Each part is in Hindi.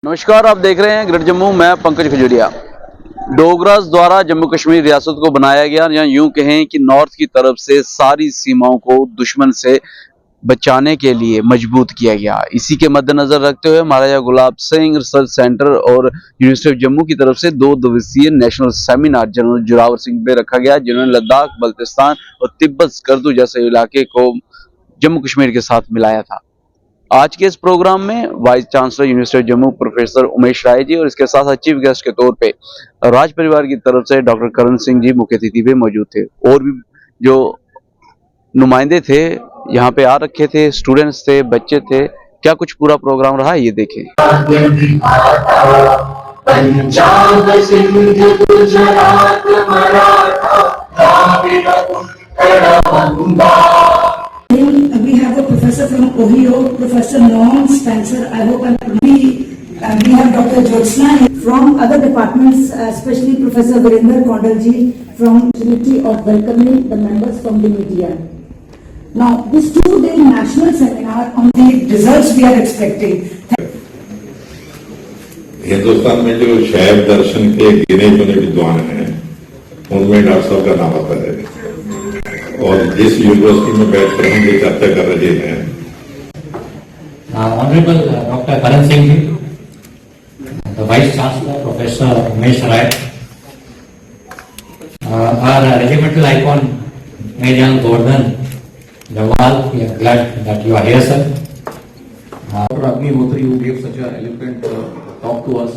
नमस्कार, आप देख रहे हैं ग्रेट जम्मू। मैं पंकज खजुरिया। डोगरास द्वारा जम्मू कश्मीर रियासत को बनाया गया, या यूं कहें कि नॉर्थ की तरफ से सारी सीमाओं को दुश्मन से बचाने के लिए मजबूत किया गया। इसी के मद्देनजर रखते हुए महाराजा गुलाब सिंह रिसर्च सेंटर और यूनिवर्सिटी ऑफ जम्मू की तरफ से 2 दिवसीय national seminar general Zorawar Singh पे रखा गया, जिन्होंने लद्दाख, बल्तिस्तान और तिब्बत स्कर्दू जैसे इलाके को जम्मू कश्मीर के साथ मिलाया था। आज के इस प्रोग्राम में vice chancellor university of Jammu professor Umesh Rai ji और इसके साथ चीफ गेस्ट के तौर पे राज परिवार की तरफ से डॉक्टर करण सिंह जी मुख्य अतिथि पे मौजूद थे, और भी जो नुमाइंदे थे यहाँ पे आ रखे थे, स्टूडेंट्स थे, बच्चे थे। क्या कुछ पूरा प्रोग्राम रहा, ये देखें। Punjab, Sindh, Gujarat, Maratha, we have a professor from Ohio, Professor Norm Spencer. I hope I'm we have Dr. Jyotsna from other departments, especially Professor Virender Kondalji from Trinity of welcoming the members from the media. Now, this 2-day national seminar on the results we are expecting. Hindustan में जो शैव दर्शन के गिने चुने विद्वान हैं, उनमें डॉक्टर साहब का नाम आता है, और जिस यूनिवर्सिटी में बैठकर हम ये चर्चा कर रहे हैं, honourable doctor Karan Singh ji, the vice chancellor professor Umesh Rai, our regimental icon Major Gordon Jawal, we are glad that you are here, sir. Dr. Agnihotri, who gave such an eloquent talk to us.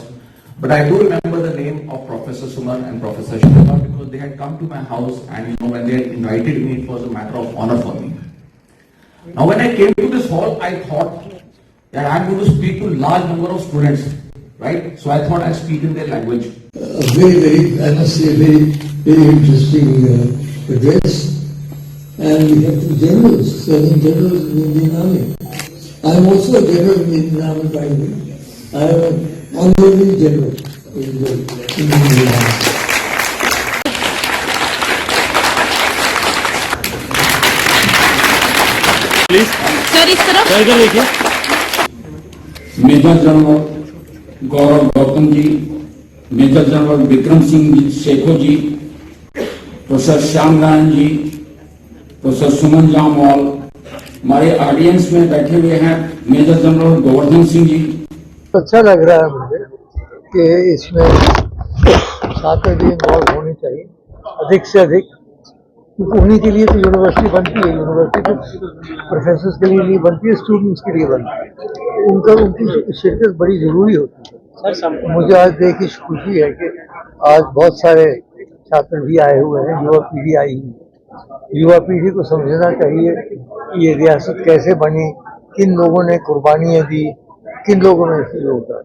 But I do remember the name of Professor Suman and Professor Shilpa because they had come to my house, and when they had invited me, it was a matter of honor for me. Now when I came to this hall, I thought that I am going to speak to a large number of students, right? So I thought I'd speak in their language. I must say, very interesting address. And we have two generals, serving generals in the Indian Army. I am also a general in the Indian Army, by the way. I am an honorary general in the Indian Army. Please sir, इस तरफ मेजर जनरल गौरव गौतम जी, मेजर जनरल विक्रम सिंह जी शेखो जी, प्रोफेसर श्याम नारायण जी, प्रोफेसर सुमन जामवाल, हमारे ऑडियंस में बैठे हुए हैं मेजर जनरल गोवर्धन सिंह जी। अच्छा लग रहा है मुझे कि इसमें छात्र भी इन्वॉल्व होने चाहिए अधिक से अधिक, क्योंकि उन्हीं के लिए तो यूनिवर्सिटी बनती है। यूनिवर्सिटी तो प्रोफेसर्स के लिए नहीं बनती है, स्टूडेंट्स के लिए बनती है। उनकी शिरकत बड़ी ज़रूरी होती है। मुझे आज देख के खुशी है कि आज बहुत सारे छात्र भी आए हुए हैं, युवा पीढ़ी आई है। युवा पीढ़ी को समझना चाहिए कि ये रियासत कैसे बनी, किन लोगों ने कुर्बानियाँ दी, किन लोगों ने इसमें योगदान।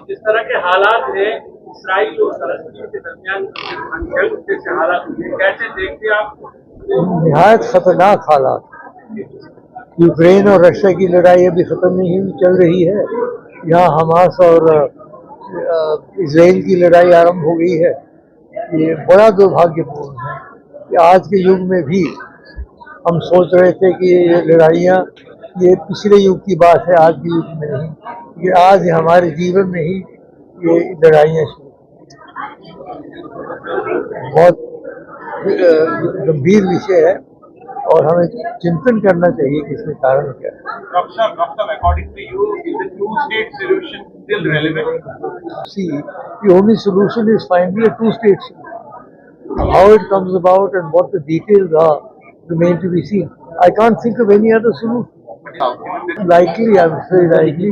जिस तरह के हालात हैं इसराइल और फलस्तीन के दरमियान जैसे हालात कैसे देखते आप? निहायत खतरनाक हालात। यूक्रेन और रशिया की लड़ाई अभी खत्म नहीं हुई, चल रही है। यहाँ हमास और इजराइल की लड़ाई आरंभ हो गई है। ये बड़ा दुर्भाग्यपूर्ण है कि आज के युग में भी हम सोच रहे थे कि ये लड़ाइयाँ ये पिछले युग की बात है, आज के युग में नहीं। ये आज हमारे जीवन में ही ये लड़ाइयाँ शुरू, बहुत गंभीर विषय है और हमें चिंतन करना चाहिए कि इसमें कारण क्या है। Doctor, according to you, is the two-state solution still relevant? See, the only solution is finally a two-state solution. How it comes about and what the details are remain to be seen. I can't think of any other solution. Likely, I would say likely.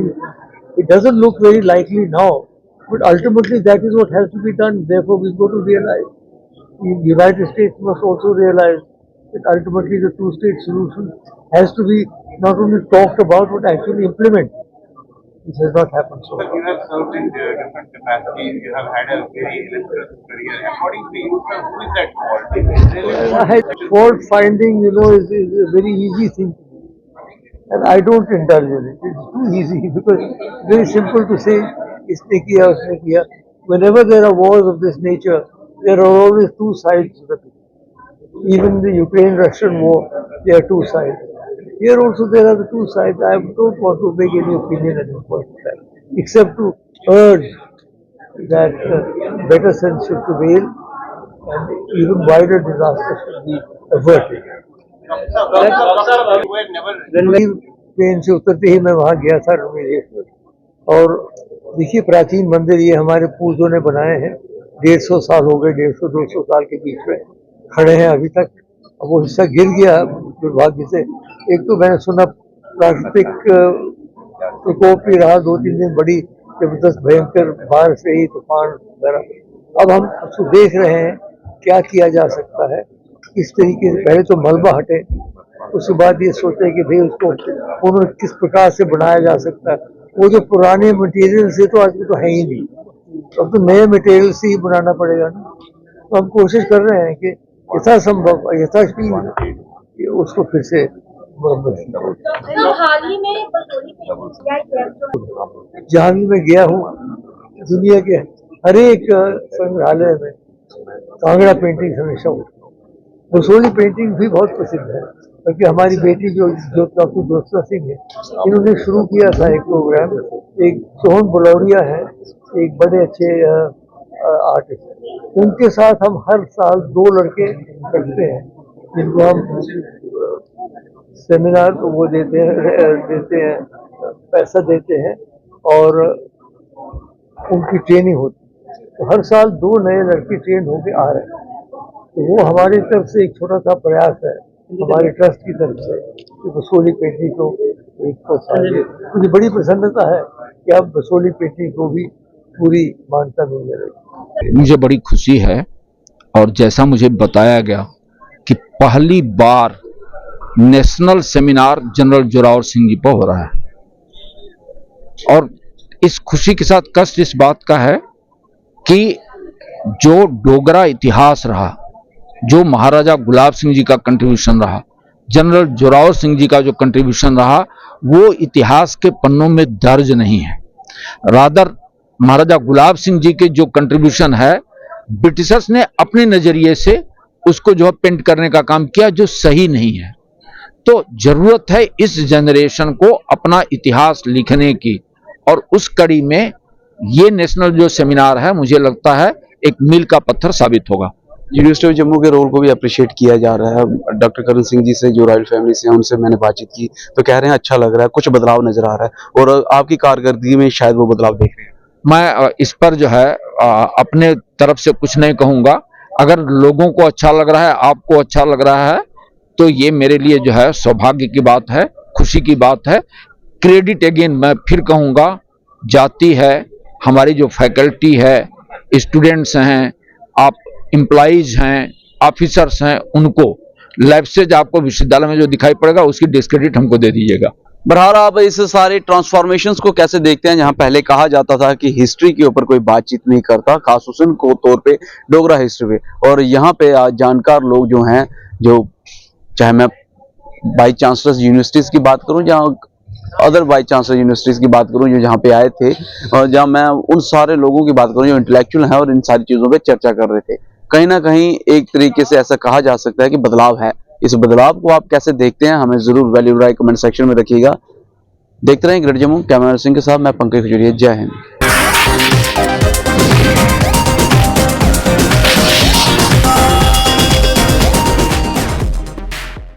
It doesn't look very likely now, but ultimately that is what has to be done. Therefore, we've got to realize. The United States must also realize that ultimately the two-state solution has to be not only talked about but actually implemented. This has not happened so far. You have served in different capacities. You have had a very illustrious career. According to you, sir, who is at fault? Fault finding, is a very easy thing to do. And I don't indulge in it. It's too easy because it's very simple to say, isne kiya, usne kiya. Whenever there are wars of this nature, there are always two sides to the picture. Even the Ukraine-Russian war, there are two sides. Here also there are the two sides. I don't want to make any opinion at this point in time, except to urge that better sense should prevail and even wider disasters should be averted. Ranveer train से उतरते ही मैं वहाँ गया था ऋषिकेश्वर, और देखिए प्राचीन मंदिर ये हमारे पूर्वजों ने बनाए हैं, 150 साल हो गए, 150-200 साल के बीच में खड़े हैं अभी तक। अब वो हिस्सा गिर गया दुर्भाग्य से। एक तो मैंने सुना प्राकृतिक प्रकोप भी रहा, 2-3 दिन बड़ी जबरदस्त भयंकर बारिश रही, तूफान वगैरह। अब हम उसको देख रहे हैं क्या किया जा सकता है, किस तरीके से पहले तो मलबा हटे, उसके बाद ये सोचे कि भाई उसको पुनः किस प्रकार से बनाया जा सकता है। वो जो पुराने मटेरियल से तो आज तो है ही नहीं, अब तो नए मटेरियल से ही बनाना पड़ेगा ना। तो हम कोशिश कर रहे हैं कि यथासंभव यथाशील उसको फिर से हाल ही में जहाँ भी मैं गया हूँ दुनिया के हर एक संग्रहालय में कांगड़ा पेंटिंग हमेशा होती है। बसोली पेंटिंग भी बहुत प्रसिद्ध है, क्योंकि हमारी बेटी जो डॉक्टर ज्योत्सना सिंह है, इन्होंने शुरू किया था एक प्रोग्राम। एक सोहन बुलौरिया है, एक बड़े अच्छे आर्टिस्ट, उनके साथ हम हर साल 2 लड़के रखते हैं जिनको हम सेमिनार वो देते हैं पैसा देते हैं और उनकी ट्रेनिंग होती है। तो हर साल 2 नए लड़के ट्रेन होके आ रहे हैं। तो वो हमारी तरफ से एक छोटा सा प्रयास है हमारे ट्रस्ट की तरफ से कि बसोली पेंटिंग को एक प्रोत्साहन दे। मुझे बड़ी प्रसन्नता है कि अब बसोली पेंटिंग को भी पूरी मान्यता मिल रही है। मुझे बड़ी खुशी है, और जैसा मुझे बताया गया कि पहली बार national seminar general Zorawar Singh ji पर हो रहा है, और इस खुशी के साथ कष्ट इस बात का है कि जो डोगरा इतिहास रहा, जो महाराजा गुलाब सिंह जी का कंट्रीब्यूशन रहा, जनरल जोरावर सिंह जी का जो कंट्रीब्यूशन रहा, वो इतिहास के पन्नों में दर्ज नहीं है। रादर महाराजा गुलाब सिंह जी के जो कंट्रीब्यूशन है, ब्रिटिशर्स ने अपने नजरिए से उसको जो है पेंट करने का काम किया, जो सही नहीं है। तो जरूरत है इस जनरेशन को अपना इतिहास लिखने की, और उस कड़ी में ये नेशनल जो सेमिनार है, मुझे लगता है एक मील का पत्थर साबित होगा। यूनिवर्सिटी ऑफ जम्मू के रोल को भी अप्रिशिएट किया जा रहा है। डॉक्टर करण सिंह जी से जो रॉयल फैमिली से हैं, उनसे मैंने बातचीत की तो कह रहे हैं अच्छा लग रहा है, कुछ बदलाव नजर आ रहा है, और आपकी कारकर्दगी में शायद वो बदलाव देख रहे हैं। मैं इस पर जो है अपने तरफ से कुछ नहीं कहूंगा। अगर लोगों को अच्छा लग रहा है, आपको अच्छा लग रहा है, तो ये मेरे लिए जो है सौभाग्य की बात है, खुशी की बात है। क्रेडिट अगेन मैं फिर कहूंगा, जाती है, हमारी जो फैकल्टी है, स्टूडेंट्स हैं, आप एम्प्लॉइज हैं, ऑफिसर्स हैं, उनको लैप्सेज आपको विश्वविद्यालय में जो दिखाई पड़ेगा उसकी डिस्क्रेडिट हमको दे दीजिएगा। बहरहाल आप इस सारे ट्रांसफॉर्मेशंस को कैसे देखते हैं, जहां पहले कहा जाता था कि हिस्ट्री के ऊपर कोई बातचीत नहीं करता, खासतौर को तौर पे डोगरा हिस्ट्री पे, और यहाँ पे आज जानकार लोग जो हैं, जो चाहे मैं वाइस चांसलर यूनिवर्सिटीज की बात करूं, जहाँ अदर वाइस चांसलर यूनिवर्सिटीज की बात करूं जो जहाँ पे आए थे, और जहाँ मैं उन सारे लोगों की बात करूं जो इंटेलेक्चुअल हैं और इन सारी चीजों पे चर्चा कर रहे थे, कहीं ना कहीं एक तरीके से ऐसा कहा जा सकता है कि बदलाव है। इस बदलाव को आप कैसे देखते हैं, हमें जरूर वैल्यू राय कमेंट सेक्शन में रखिएगा। देखते रहें ग्रेट जम्मू। कैमरा सिंह के साथ मैं पंकज खजूरिया। जय हिंद।